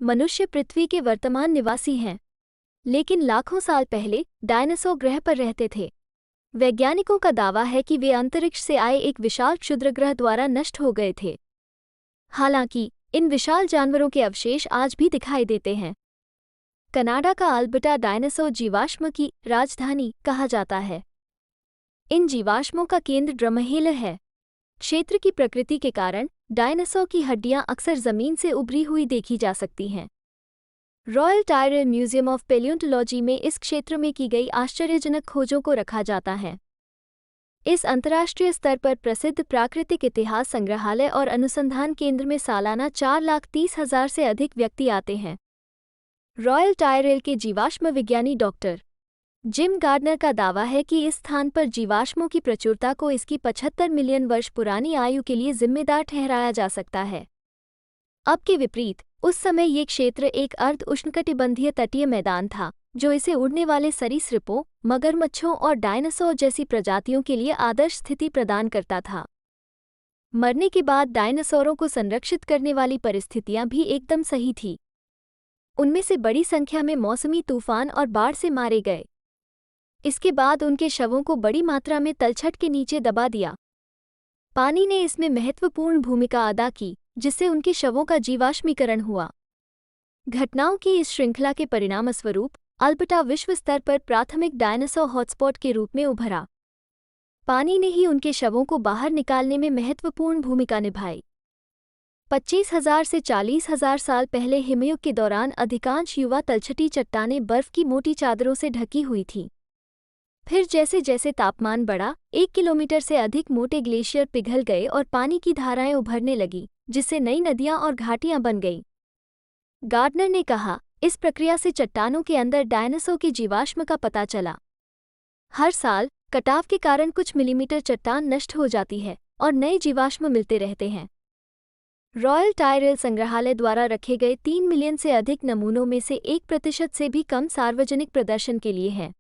मनुष्य पृथ्वी के वर्तमान निवासी हैं, लेकिन लाखों साल पहले डायनासोर ग्रह पर रहते थे। वैज्ञानिकों का दावा है कि वे अंतरिक्ष से आए एक विशाल क्षुद्रग्रह द्वारा नष्ट हो गए थे। हालांकि इन विशाल जानवरों के अवशेष आज भी दिखाई देते हैं। कनाडा का अल्बर्टा डायनासोर जीवाश्म की राजधानी कहा जाता है। इन जीवाश्मों का केंद्र ड्रमहेलर है। क्षेत्र की प्रकृति के कारण डायनासोर की हड्डियां अक्सर जमीन से उभरी हुई देखी जा सकती हैं। रॉयल टायरल म्यूजियम ऑफ पेलियोंटोलॉजी में इस क्षेत्र में की गई आश्चर्यजनक खोजों को रखा जाता है। इस अंतर्राष्ट्रीय स्तर पर प्रसिद्ध प्राकृतिक इतिहास संग्रहालय और अनुसंधान केंद्र में सालाना 4,30,000 से अधिक व्यक्ति आते हैं। रॉयल टायरल के जीवाश्म विज्ञानी डॉक्टर जिम गार्डनर का दावा है कि इस स्थान पर जीवाश्मों की प्रचुरता को इसकी 75 मिलियन वर्ष पुरानी आयु के लिए जिम्मेदार ठहराया जा सकता है। अब के विपरीत उस समय ये क्षेत्र एक अर्ध उष्णकटिबंधीय तटीय मैदान था, जो इसे उड़ने वाले सरीसृपों, मगरमच्छों और डायनासोर जैसी प्रजातियों के लिए आदर्श स्थिति प्रदान करता था। मरने के बाद डायनासोरों को संरक्षित करने वाली परिस्थितियां भी एकदम सही थी। उनमें से बड़ी संख्या में मौसमी तूफान और बाढ़ से मारे गए। इसके बाद उनके शवों को बड़ी मात्रा में तलछट के नीचे दबा दिया। पानी ने इसमें महत्वपूर्ण भूमिका अदा की, जिससे उनके शवों का जीवाश्मीकरण हुआ। घटनाओं की इस श्रृंखला के परिणामस्वरूप अल्बर्टा विश्व स्तर पर प्राथमिक डायनासोर हॉटस्पॉट के रूप में उभरा। पानी ने ही उनके शवों को बाहर निकालने में महत्वपूर्ण भूमिका निभाई। 25,000 से 40,000 साल पहले हिमयुग के दौरान अधिकांश युवा तलछटी चट्टानें बर्फ की मोटी चादरों से ढकी हुई थीं। फिर जैसे जैसे तापमान बढ़ा, 1 किलोमीटर से अधिक मोटे ग्लेशियर पिघल गए और पानी की धाराएं उभरने लगीं, जिससे नई नदियां और घाटियां बन गईं। गार्डनर ने कहा, इस प्रक्रिया से चट्टानों के अंदर डायनासोर के जीवाश्म का पता चला। हर साल कटाव के कारण कुछ मिलीमीटर चट्टान नष्ट हो जाती है और नए जीवाश्म मिलते रहते हैं। रॉयल टायरल संग्रहालय द्वारा रखे गए 3 मिलियन से अधिक नमूनों में से 1% से भी कम सार्वजनिक प्रदर्शन के लिए हैं।